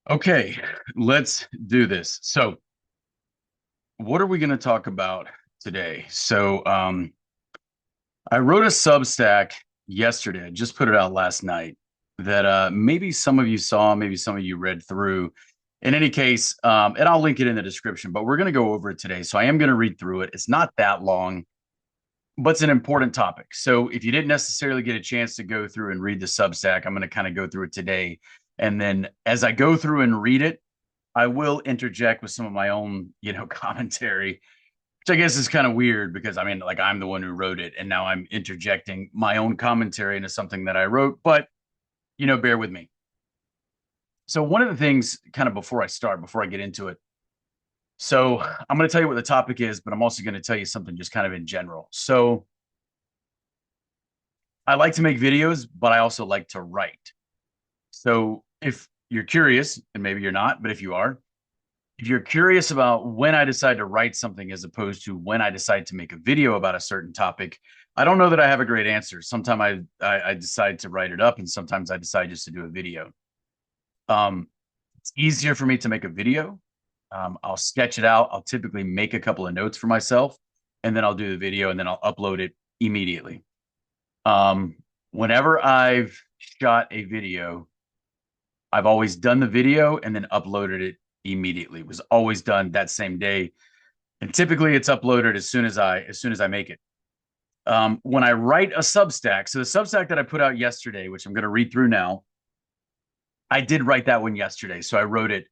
Okay, let's do this. So, what are we going to talk about today? I wrote a Substack yesterday. I just put it out last night that maybe some of you saw, maybe some of you read through. In any case, and I'll link it in the description, but we're going to go over it today. So I am going to read through it. It's not that long, but it's an important topic. So if you didn't necessarily get a chance to go through and read the Substack, I'm going to kind of go through it today. And then as I go through and read it, I will interject with some of my own, commentary, which I guess is kind of weird because I mean, like I'm the one who wrote it, and now I'm interjecting my own commentary into something that I wrote. But bear with me. So one of the things, kind of before I get into it. So I'm going to tell you what the topic is, but I'm also going to tell you something just kind of in general. So I like to make videos, but I also like to write. So if you're curious, and maybe you're not, but if you're curious about when I decide to write something as opposed to when I decide to make a video about a certain topic, I don't know that I have a great answer. Sometimes I decide to write it up, and sometimes I decide just to do a video. Um, it's easier for me to make a video. I'll sketch it out. I'll typically make a couple of notes for myself, and then I'll do the video, and then I'll upload it immediately. Um, Whenever I've shot a video, I've always done the video and then uploaded it immediately. It was always done that same day, and typically it's uploaded as soon as I make it. When I write a Substack, so the Substack that I put out yesterday, which I'm going to read through now, I did write that one yesterday, so I wrote it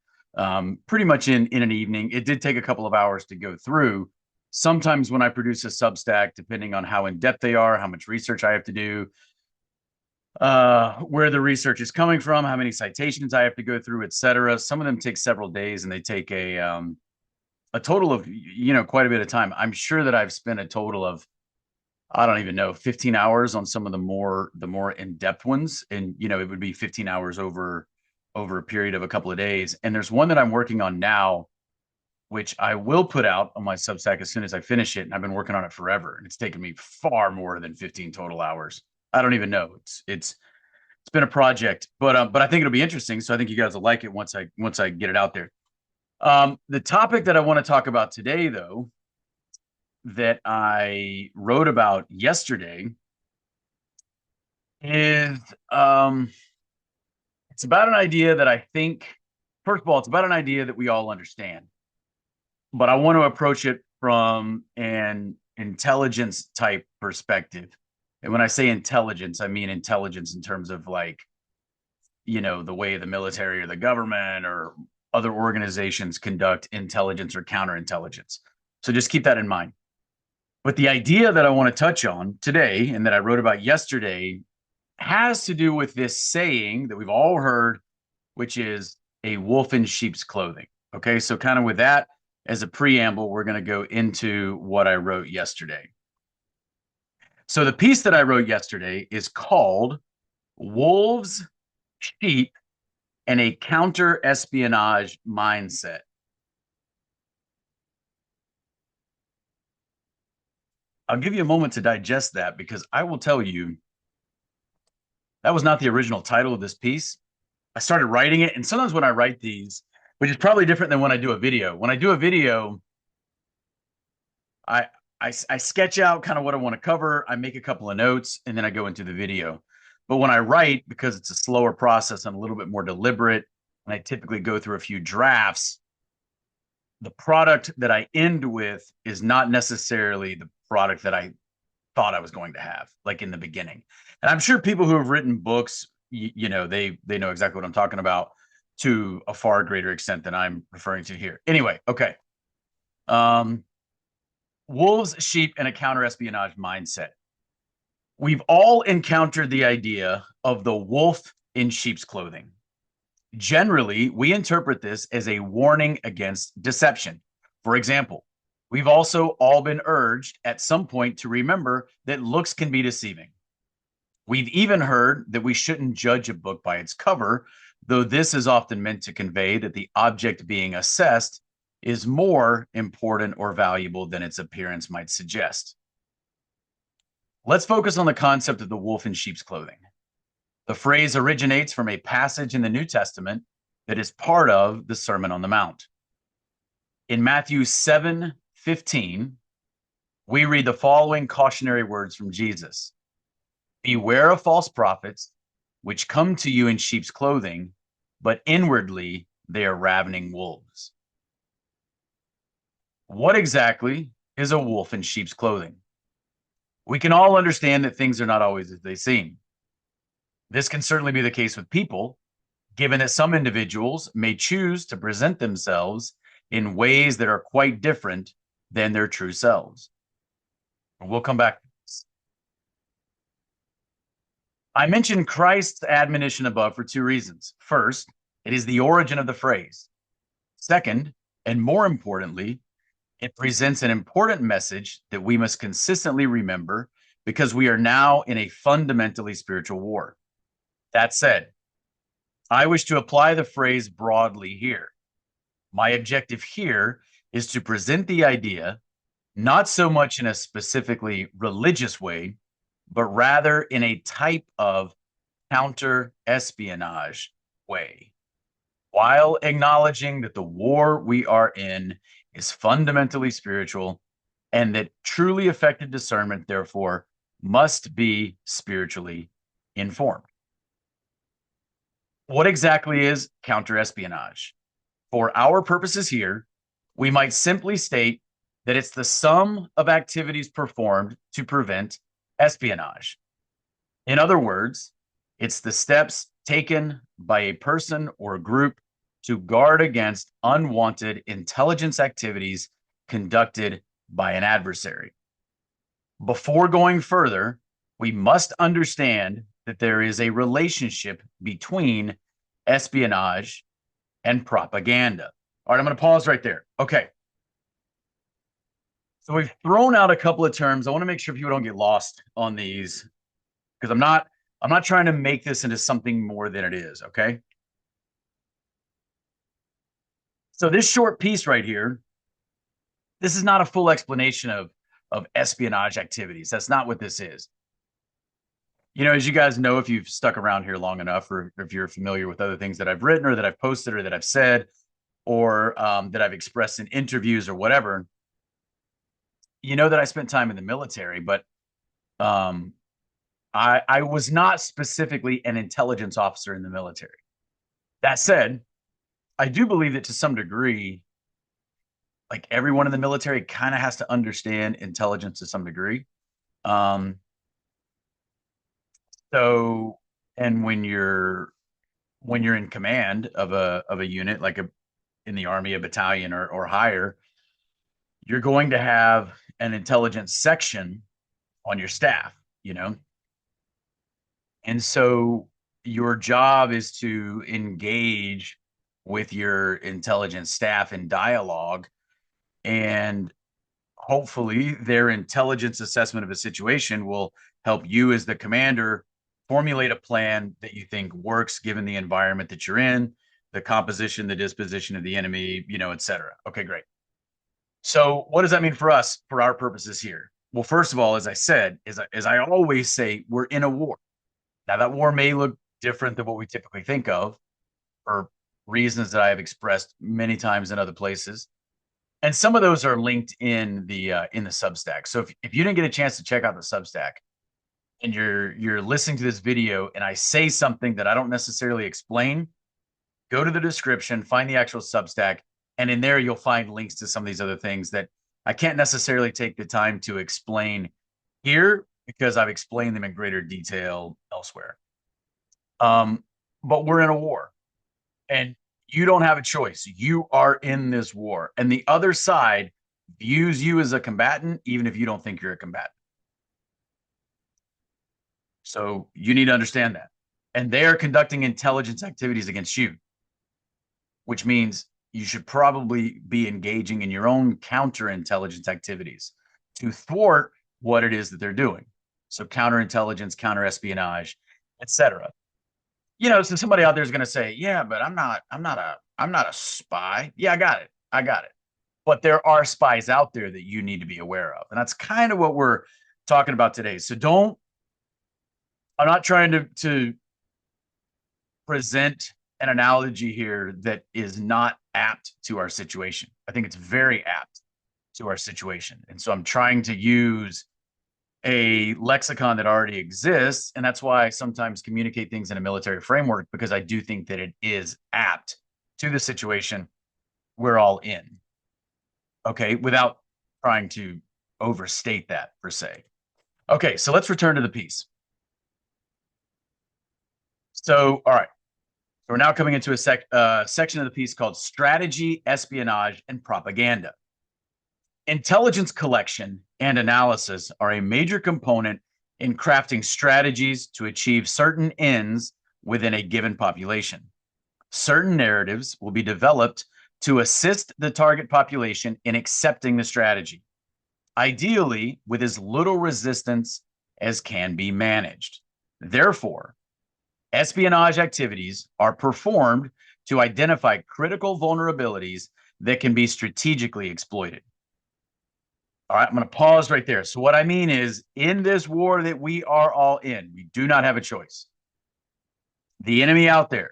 pretty much in an evening. It did take a couple of hours to go through. Sometimes when I produce a Substack, depending on how in depth they are, how much research I have to do, where the research is coming from, how many citations I have to go through, etc. Some of them take several days, and they take a total of quite a bit of time. I'm sure that I've spent a total of, I don't even know, 15 hours on some of the more in-depth ones, and it would be 15 hours over a period of a couple of days. And there's one that I'm working on now, which I will put out on my Substack as soon as I finish it. And I've been working on it forever, and it's taken me far more than 15 total hours. I don't even know. It's been a project, but I think it'll be interesting. So I think you guys will like it once I get it out there. The topic that I want to talk about today, though, that I wrote about yesterday is it's about an idea that I think, first of all, it's about an idea that we all understand, but I want to approach it from an intelligence type perspective. And when I say intelligence, I mean intelligence in terms of like, the way the military or the government or other organizations conduct intelligence or counterintelligence. So just keep that in mind. But the idea that I want to touch on today and that I wrote about yesterday has to do with this saying that we've all heard, which is a wolf in sheep's clothing. Okay, so kind of with that as a preamble, we're going to go into what I wrote yesterday. So the piece that I wrote yesterday is called Wolves, Sheep, and a Counter-Espionage Mindset. I'll give you a moment to digest that because I will tell you that was not the original title of this piece. I started writing it, and sometimes when I write these, which is probably different than when I do a video. When I do a video, I I sketch out kind of what I want to cover. I make a couple of notes, and then I go into the video. But when I write, because it's a slower process and a little bit more deliberate, and I typically go through a few drafts, the product that I end with is not necessarily the product that I thought I was going to have, like in the beginning. And I'm sure people who have written books, they know exactly what I'm talking about to a far greater extent than I'm referring to here. Anyway, okay. Um, Wolves, sheep, and a counter-espionage mindset. We've all encountered the idea of the wolf in sheep's clothing. Generally, we interpret this as a warning against deception. For example, we've also all been urged at some point to remember that looks can be deceiving. We've even heard that we shouldn't judge a book by its cover, though this is often meant to convey that the object being assessed is more important or valuable than its appearance might suggest. Let's focus on the concept of the wolf in sheep's clothing. The phrase originates from a passage in the New Testament that is part of the Sermon on the Mount. In Matthew 7:15, we read the following cautionary words from Jesus. Beware of false prophets, which come to you in sheep's clothing, but inwardly they are ravening wolves. What exactly is a wolf in sheep's clothing? We can all understand that things are not always as they seem. This can certainly be the case with people, given that some individuals may choose to present themselves in ways that are quite different than their true selves. We'll come back to this. I mentioned Christ's admonition above for two reasons. First, it is the origin of the phrase. Second, and more importantly, it presents an important message that we must consistently remember because we are now in a fundamentally spiritual war. That said, I wish to apply the phrase broadly here. My objective here is to present the idea not so much in a specifically religious way, but rather in a type of counter-espionage way, while acknowledging that the war we are in is fundamentally spiritual and that truly effective discernment, therefore, must be spiritually informed. What exactly is counterespionage? For our purposes here, we might simply state that it's the sum of activities performed to prevent espionage. In other words, it's the steps taken by a person or group to guard against unwanted intelligence activities conducted by an adversary. Before going further, we must understand that there is a relationship between espionage and propaganda. All right, I'm going to pause right there. Okay. So we've thrown out a couple of terms. I want to make sure people don't get lost on these because I'm not trying to make this into something more than it is, okay? So this short piece right here, this is not a full explanation of espionage activities. That's not what this is. You know, as you guys know, if you've stuck around here long enough, or if you're familiar with other things that I've written or that I've posted or that I've said, or that I've expressed in interviews or whatever, you know that I spent time in the military, but I was not specifically an intelligence officer in the military. That said, I do believe that to some degree, like everyone in the military kind of has to understand intelligence to some degree. So, and when you're in command of a unit, like in the Army, a battalion or higher, you're going to have an intelligence section on your staff, you know? And so your job is to engage with your intelligence staff in dialogue, and hopefully their intelligence assessment of a situation will help you as the commander formulate a plan that you think works given the environment that you're in, the composition, the disposition of the enemy, you know, et cetera. Okay, great. So what does that mean for us, for our purposes here? Well, first of all, as I said, as I always say, we're in a war. Now, that war may look different than what we typically think of for reasons that I have expressed many times in other places. And some of those are linked in the Substack. So if you didn't get a chance to check out the Substack and you're listening to this video and I say something that I don't necessarily explain, go to the description, find the actual Substack, and in there you'll find links to some of these other things that I can't necessarily take the time to explain here because I've explained them in greater detail elsewhere. But we're in a war, and you don't have a choice. You are in this war, and the other side views you as a combatant, even if you don't think you're a combatant. So you need to understand that. And they are conducting intelligence activities against you, which means you should probably be engaging in your own counterintelligence activities to thwart what it is that they're doing. So counterintelligence, counterespionage, etc. You know, so somebody out there is going to say, "Yeah, but I'm not a spy." Yeah, I got it. But there are spies out there that you need to be aware of, and that's kind of what we're talking about today. So I'm not trying to present an analogy here that is not apt to our situation. I think it's very apt to our situation. And so I'm trying to use a lexicon that already exists. And that's why I sometimes communicate things in a military framework, because I do think that it is apt to the situation we're all in. Okay, without trying to overstate that per se. Okay, so let's return to the piece. So, all right. So we're now coming into a section of the piece called Strategy, Espionage, and Propaganda. Intelligence collection and analysis are a major component in crafting strategies to achieve certain ends within a given population. Certain narratives will be developed to assist the target population in accepting the strategy, ideally with as little resistance as can be managed. Therefore, espionage activities are performed to identify critical vulnerabilities that can be strategically exploited. All right, I'm going to pause right there. So what I mean is, in this war that we are all in, we do not have a choice. The enemy out there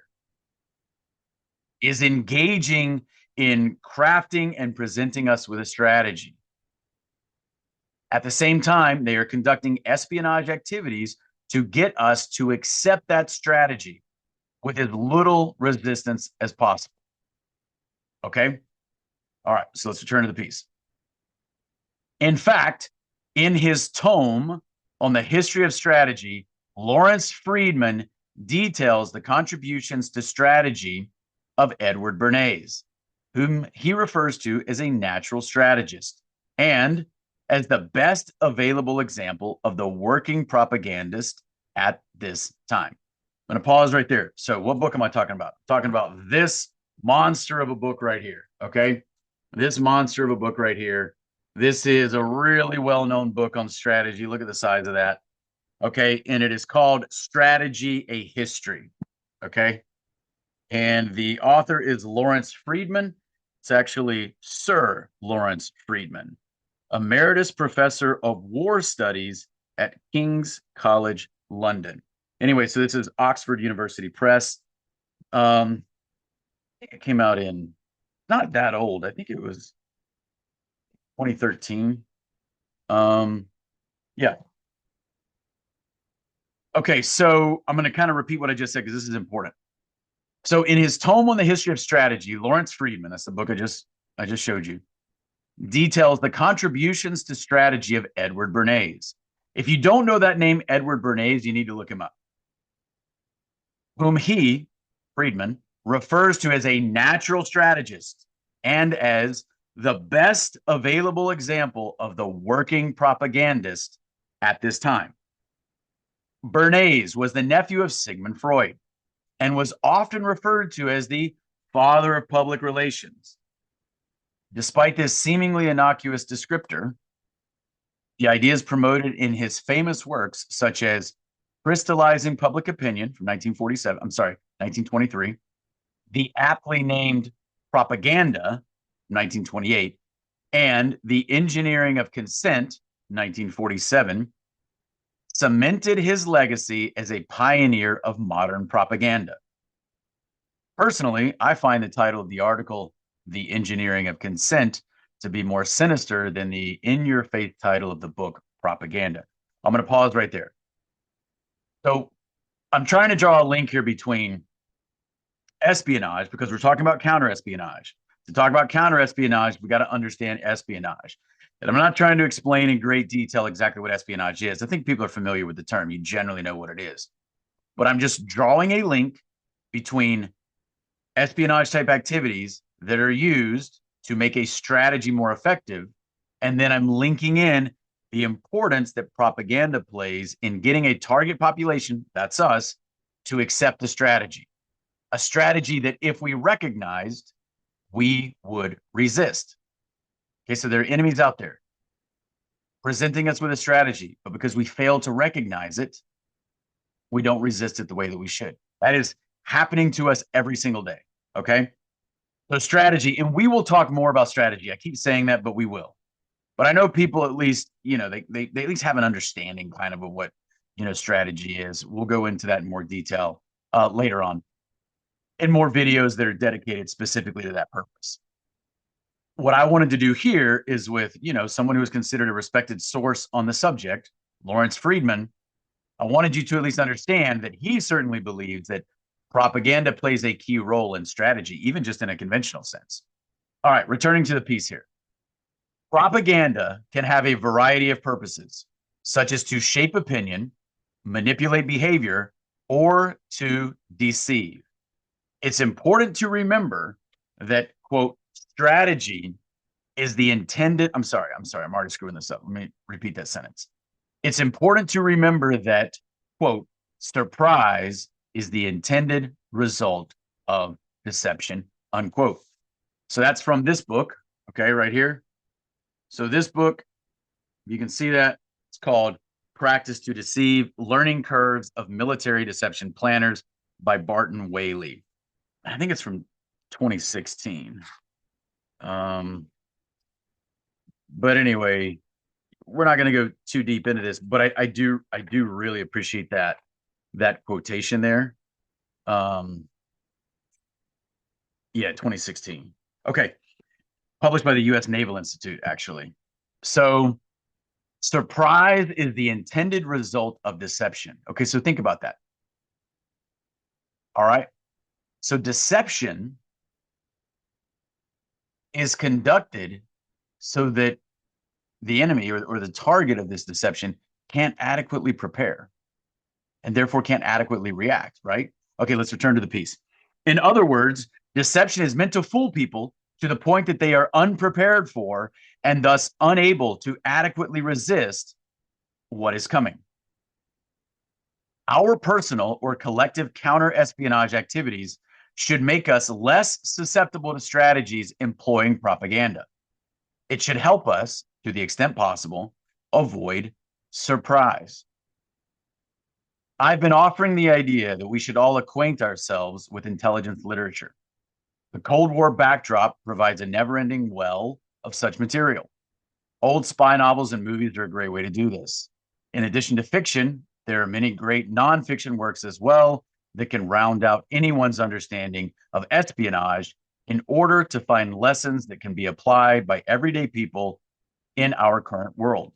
is engaging in crafting and presenting us with a strategy. At the same time, they are conducting espionage activities to get us to accept that strategy with as little resistance as possible. Okay? All right, so let's return to the piece. In fact, in his tome on the history of strategy, Lawrence Freedman details the contributions to strategy of Edward Bernays, whom he refers to as a natural strategist and as the best available example of the working propagandist at this time. I'm going to pause right there. So what book am I talking about? I'm talking about this monster of a book right here, okay? This monster of a book right here. This is a really well-known book on strategy. Look at the size of that. Okay. And it is called Strategy, a History. Okay. And the author is Lawrence Freedman. It's actually Sir Lawrence Freedman, Emeritus Professor of War Studies at King's College, London. Anyway, so this is Oxford University Press. I think it came out in, not that old. I think it was 2013. Yeah. Okay, so I'm going to kind of repeat what I just said because this is important. So in his tome on the history of strategy, Lawrence Freedman, that's the book I just showed you, details the contributions to strategy of Edward Bernays. If you don't know that name, Edward Bernays, you need to look him up. Whom he, Freedman, refers to as a natural strategist and as the best available example of the working propagandist at this time. Bernays was the nephew of Sigmund Freud and was often referred to as the father of public relations. Despite this seemingly innocuous descriptor, the ideas promoted in his famous works, such as Crystallizing Public Opinion from 1923, the aptly named Propaganda, 1928, and The Engineering of Consent, 1947, cemented his legacy as a pioneer of modern propaganda. Personally, I find the title of the article, The Engineering of Consent, to be more sinister than the in-your-face title of the book, Propaganda. I'm going to pause right there. So I'm trying to draw a link here between espionage, because we're talking about counterespionage. To talk about counterespionage, we got to understand espionage. And I'm not trying to explain in great detail exactly what espionage is. I think people are familiar with the term. You generally know what it is. But I'm just drawing a link between espionage type activities that are used to make a strategy more effective. And then I'm linking in the importance that propaganda plays in getting a target population, that's us, to accept the strategy. A strategy that if we recognized, we would resist. Okay, so there are enemies out there presenting us with a strategy, but because we fail to recognize it, we don't resist it the way that we should. That is happening to us every single day. Okay. So strategy, and we will talk more about strategy. I keep saying that, but we will. But I know people at least, they at least have an understanding kind of what, strategy is. We'll go into that in more detail later on. and more videos that are dedicated specifically to that purpose. What I wanted to do here is with, someone who is considered a respected source on the subject, Lawrence Freedman. I wanted you to at least understand that he certainly believes that propaganda plays a key role in strategy, even just in a conventional sense. All right, returning to the piece here. Propaganda can have a variety of purposes, such as to shape opinion, manipulate behavior, or to deceive. It's important to remember that, quote, strategy is the intended. I'm sorry, I'm already screwing this up. Let me repeat that sentence. It's important to remember that, quote, surprise is the intended result of deception, unquote. So that's from this book, okay, right here. So this book, you can see that it's called Practice to Deceive, Learning Curves of Military Deception Planners by Barton Whaley. I think it's from 2016. But anyway, we're not going to go too deep into this, but I do really appreciate that quotation there. Yeah, 2016. Okay. Published by the U.S. Naval Institute, actually. So surprise is the intended result of deception. Okay, so think about that. All right. So deception is conducted so that the enemy or the target of this deception can't adequately prepare and therefore can't adequately react, right? Okay, let's return to the piece. In other words, deception is meant to fool people to the point that they are unprepared for and thus unable to adequately resist what is coming. Our personal or collective counter-espionage activities should make us less susceptible to strategies employing propaganda. It should help us, to the extent possible, avoid surprise. I've been offering the idea that we should all acquaint ourselves with intelligence literature. The Cold War backdrop provides a never-ending well of such material. Old spy novels and movies are a great way to do this. In addition to fiction, there are many great nonfiction works as well that can round out anyone's understanding of espionage in order to find lessons that can be applied by everyday people in our current world.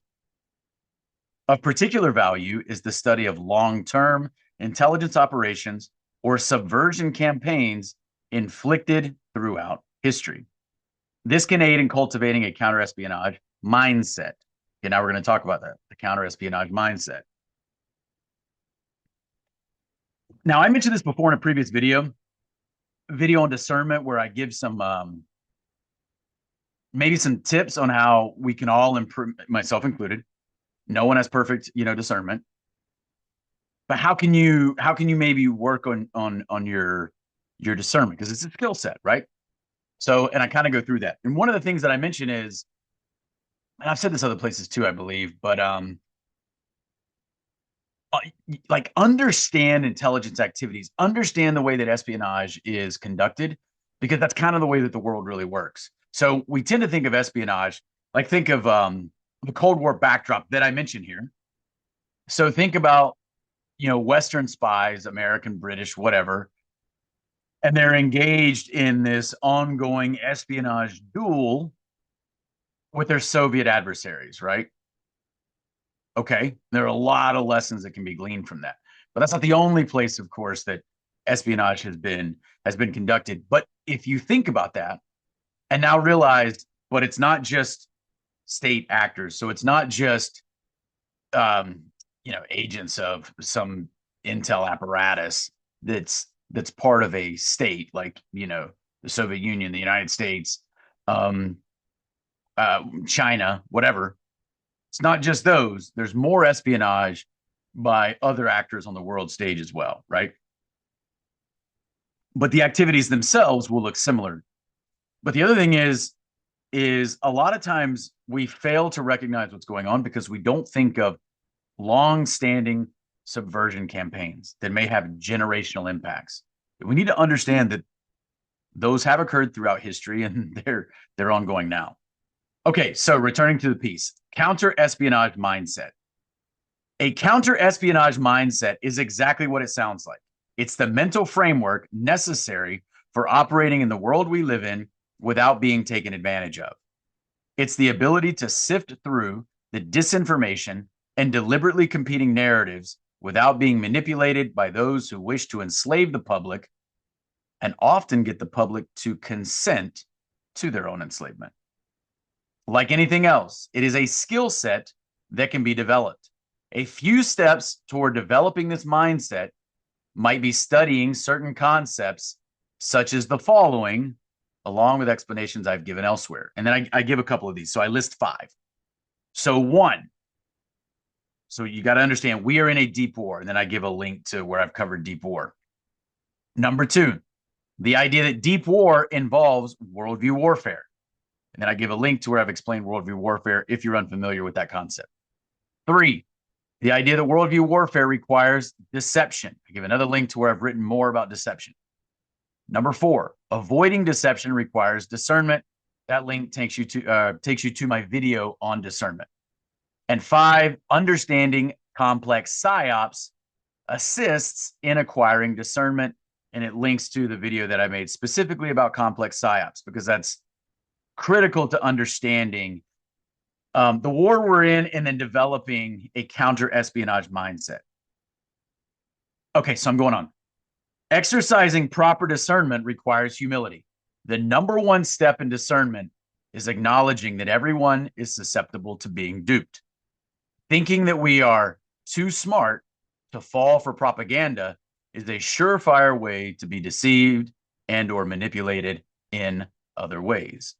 Of particular value is the study of long-term intelligence operations or subversion campaigns inflicted throughout history. This can aid in cultivating a counterespionage mindset. Okay, now we're going to talk about that, the counterespionage mindset. Now, I mentioned this before in a previous video on discernment, where I give some maybe some tips on how we can all improve, myself included. No one has perfect, discernment. But how can you maybe work on your discernment? Because it's a skill set, right? So, and I kind of go through that. And one of the things that I mention is, and I've said this other places too, I believe, but like understand intelligence activities, understand the way that espionage is conducted, because that's kind of the way that the world really works. So we tend to think of espionage, like think of the Cold War backdrop that I mentioned here. So think about, Western spies, American, British, whatever, and they're engaged in this ongoing espionage duel with their Soviet adversaries, right? Okay, there are a lot of lessons that can be gleaned from that, but that's not the only place, of course, that espionage has been conducted. But if you think about that and now realize, but it's not just state actors, so it's not just agents of some intel apparatus that's part of a state, like the Soviet Union, the United States, China, whatever. It's not just those. There's more espionage by other actors on the world stage as well, right? But the activities themselves will look similar. But the other thing is a lot of times we fail to recognize what's going on because we don't think of long-standing subversion campaigns that may have generational impacts. We need to understand that those have occurred throughout history and they're ongoing now. Okay, so returning to the piece, counter-espionage mindset. A counter-espionage mindset is exactly what it sounds like. It's the mental framework necessary for operating in the world we live in without being taken advantage of. It's the ability to sift through the disinformation and deliberately competing narratives without being manipulated by those who wish to enslave the public and often get the public to consent to their own enslavement. Like anything else, it is a skill set that can be developed. A few steps toward developing this mindset might be studying certain concepts, such as the following, along with explanations I've given elsewhere. And then I give a couple of these. So I list 5. So 1, so you got to understand we are in a deep war. And then I give a link to where I've covered deep war. Number 2, the idea that deep war involves worldview warfare. And then I give a link to where I've explained worldview warfare if you're unfamiliar with that concept. 3, the idea that worldview warfare requires deception. I give another link to where I've written more about deception. Number 4, avoiding deception requires discernment. That link takes you to my video on discernment. And 5, understanding complex psyops assists in acquiring discernment. And it links to the video that I made specifically about complex psyops, because that's critical to understanding the war we're in and then developing a counter-espionage mindset. Okay, so I'm going on. Exercising proper discernment requires humility. The number 1 step in discernment is acknowledging that everyone is susceptible to being duped. Thinking that we are too smart to fall for propaganda is a surefire way to be deceived and or manipulated in other ways.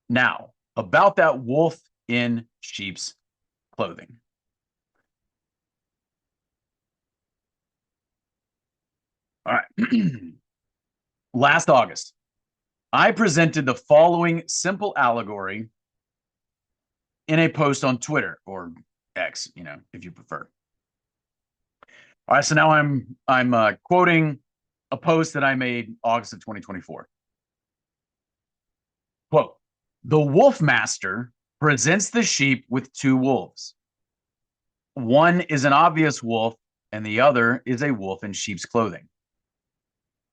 Now, about that wolf in sheep's clothing. All right. Last August, I presented the following simple allegory in a post on Twitter, or X, if you prefer. All right, so now I'm quoting a post that I made August of 2024. Quote, "The wolf master presents the sheep with 2 wolves. One is an obvious wolf, and the other is a wolf in sheep's clothing.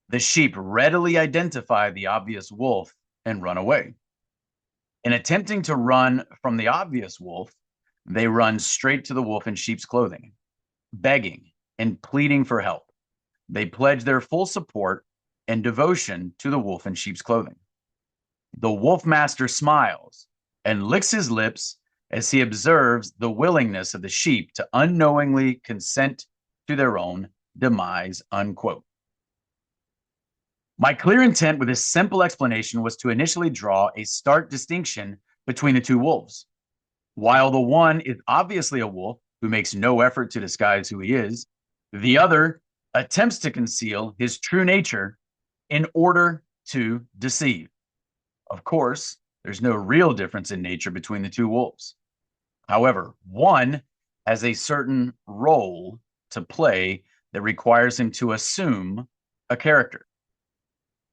The sheep readily identify the obvious wolf and run away. In attempting to run from the obvious wolf, they run straight to the wolf in sheep's clothing, begging and pleading for help. They pledge their full support and devotion to the wolf in sheep's clothing. The wolf master smiles and licks his lips as he observes the willingness of the sheep to unknowingly consent to their own demise," unquote. My clear intent with this simple explanation was to initially draw a stark distinction between the 2 wolves. While the one is obviously a wolf who makes no effort to disguise who he is, the other attempts to conceal his true nature in order to deceive. Of course, there's no real difference in nature between the 2 wolves. However, one has a certain role to play that requires him to assume a character.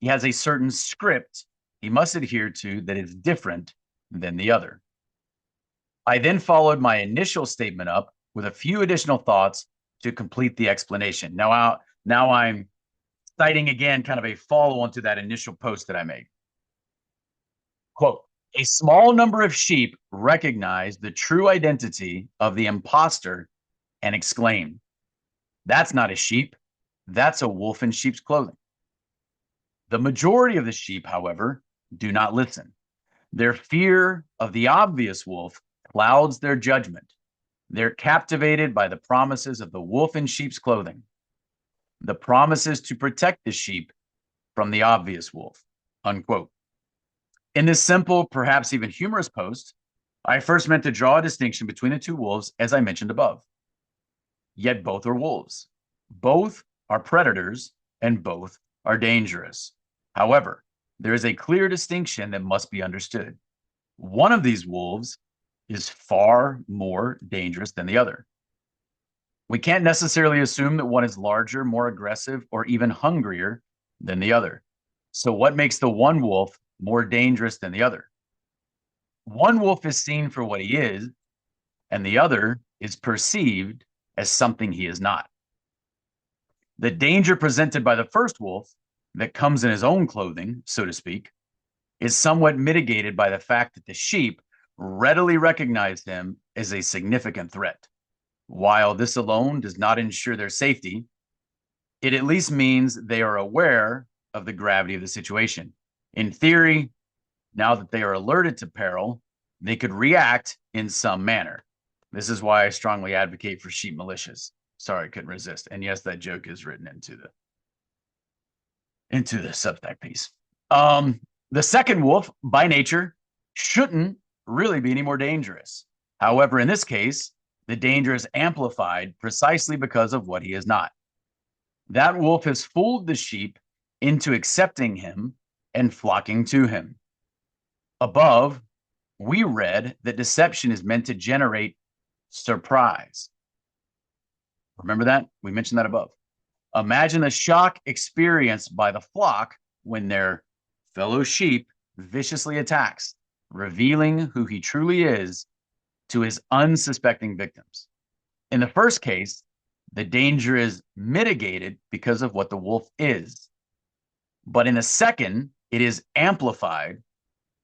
He has a certain script he must adhere to that is different than the other. I then followed my initial statement up with a few additional thoughts to complete the explanation. Now I'm citing again kind of a follow-on to that initial post that I made. Quote, "A small number of sheep recognize the true identity of the imposter and exclaim, 'That's not a sheep, that's a wolf in sheep's clothing.' The majority of the sheep, however, do not listen. Their fear of the obvious wolf clouds their judgment. They're captivated by the promises of the wolf in sheep's clothing, the promises to protect the sheep from the obvious wolf," unquote. In this simple, perhaps even humorous post, I first meant to draw a distinction between the 2 wolves, as I mentioned above. Yet both are wolves. Both are predators, and both are dangerous. However, there is a clear distinction that must be understood. One of these wolves is far more dangerous than the other. We can't necessarily assume that one is larger, more aggressive, or even hungrier than the other. So what makes the one wolf more dangerous than the other? One wolf is seen for what he is, and the other is perceived as something he is not. The danger presented by the first wolf, that comes in his own clothing, so to speak, is somewhat mitigated by the fact that the sheep readily recognized him as a significant threat. While this alone does not ensure their safety, it at least means they are aware of the gravity of the situation. In theory, now that they are alerted to peril, they could react in some manner. This is why I strongly advocate for sheep militias. Sorry, I couldn't resist. And yes, that joke is written into the Substack piece. The second wolf, by nature, shouldn't really be any more dangerous. However, in this case, the danger is amplified precisely because of what he is not. That wolf has fooled the sheep into accepting him and flocking to him. Above, we read that deception is meant to generate surprise. Remember that? We mentioned that above. Imagine the shock experienced by the flock when their fellow sheep viciously attacks, revealing who he truly is to his unsuspecting victims. In the first case, the danger is mitigated because of what the wolf is. But in the second, it is amplified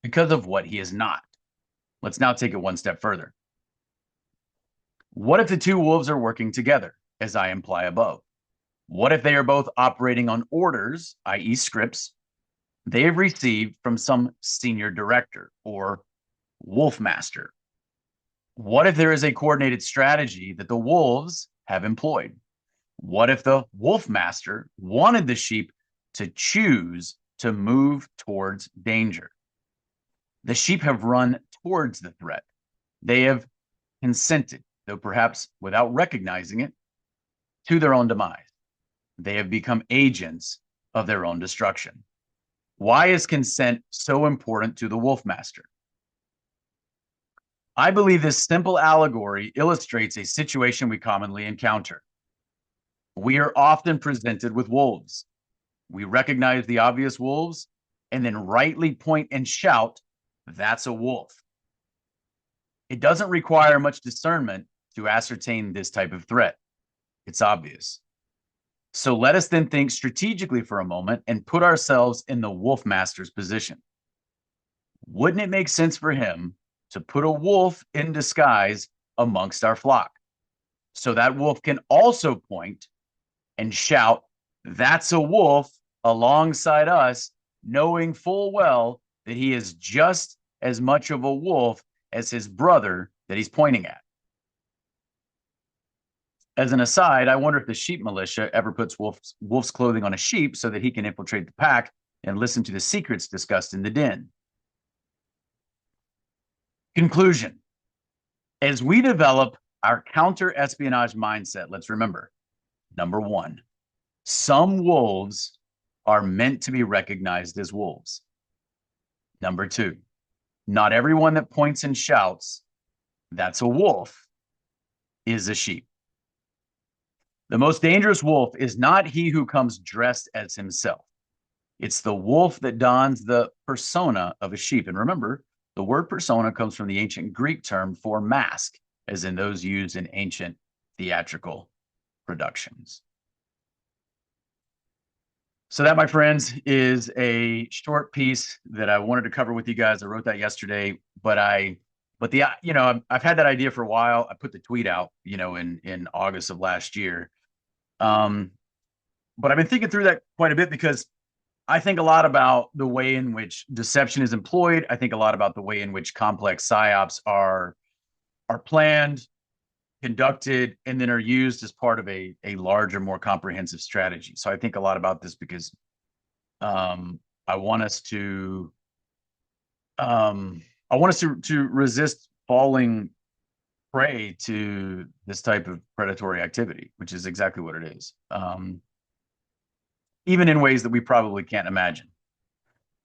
because of what he is not. Let's now take it one step further. What if the two wolves are working together, as I imply above? What if they are both operating on orders, i.e. scripts, they have received from some senior director or wolf master? What if there is a coordinated strategy that the wolves have employed? What if the wolf master wanted the sheep to choose to move towards danger? The sheep have run towards the threat. They have consented, though perhaps without recognizing it, to their own demise. They have become agents of their own destruction. Why is consent so important to the wolf master? I believe this simple allegory illustrates a situation we commonly encounter. We are often presented with wolves. We recognize the obvious wolves and then rightly point and shout, "That's a wolf." It doesn't require much discernment to ascertain this type of threat. It's obvious. So let us then think strategically for a moment and put ourselves in the wolf master's position. Wouldn't it make sense for him to put a wolf in disguise amongst our flock, so that wolf can also point and shout, "That's a wolf," alongside us, knowing full well that he is just as much of a wolf as his brother that he's pointing at? As an aside, I wonder if the sheep militia ever puts wolf's clothing on a sheep so that he can infiltrate the pack and listen to the secrets discussed in the den. Conclusion. As we develop our counter-espionage mindset, let's remember, number one, some wolves are meant to be recognized as wolves. Number two, not everyone that points and shouts, "That's a wolf," is a sheep. The most dangerous wolf is not he who comes dressed as himself. It's the wolf that dons the persona of a sheep. And remember, the word persona comes from the ancient Greek term for mask, as in those used in ancient theatrical productions. So that, my friends, is a short piece that I wanted to cover with you guys. I wrote that yesterday, but I've had that idea for a while. I put the tweet out, in August of last year. But I've been thinking through that quite a bit because I think a lot about the way in which deception is employed. I think a lot about the way in which complex psyops are planned, conducted, and then are used as part of a larger, more comprehensive strategy. So I think a lot about this because I want us to resist falling prey to this type of predatory activity, which is exactly what it is, even in ways that we probably can't imagine.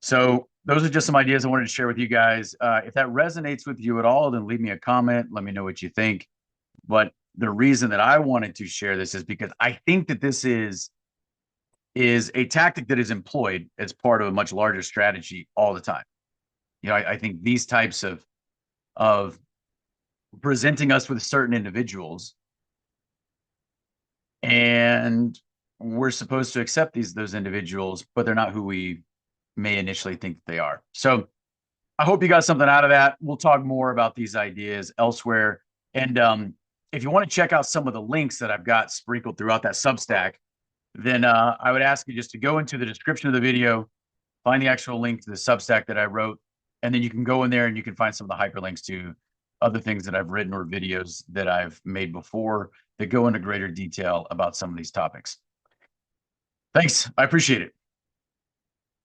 So those are just some ideas I wanted to share with you guys. If that resonates with you at all, then leave me a comment. Let me know what you think. But the reason that I wanted to share this is because I think that this is a tactic that is employed as part of a much larger strategy all the time. I think these types of presenting us with certain individuals and we're supposed to accept those individuals, but they're not who we may initially think they are. So I hope you got something out of that. We'll talk more about these ideas elsewhere. And if you want to check out some of the links that I've got sprinkled throughout that Substack, then I would ask you just to go into the description of the video, find the actual link to the Substack that I wrote, and then you can go in there and you can find some of the hyperlinks to other things that I've written or videos that I've made before that go into greater detail about some of these topics. Thanks. I appreciate it.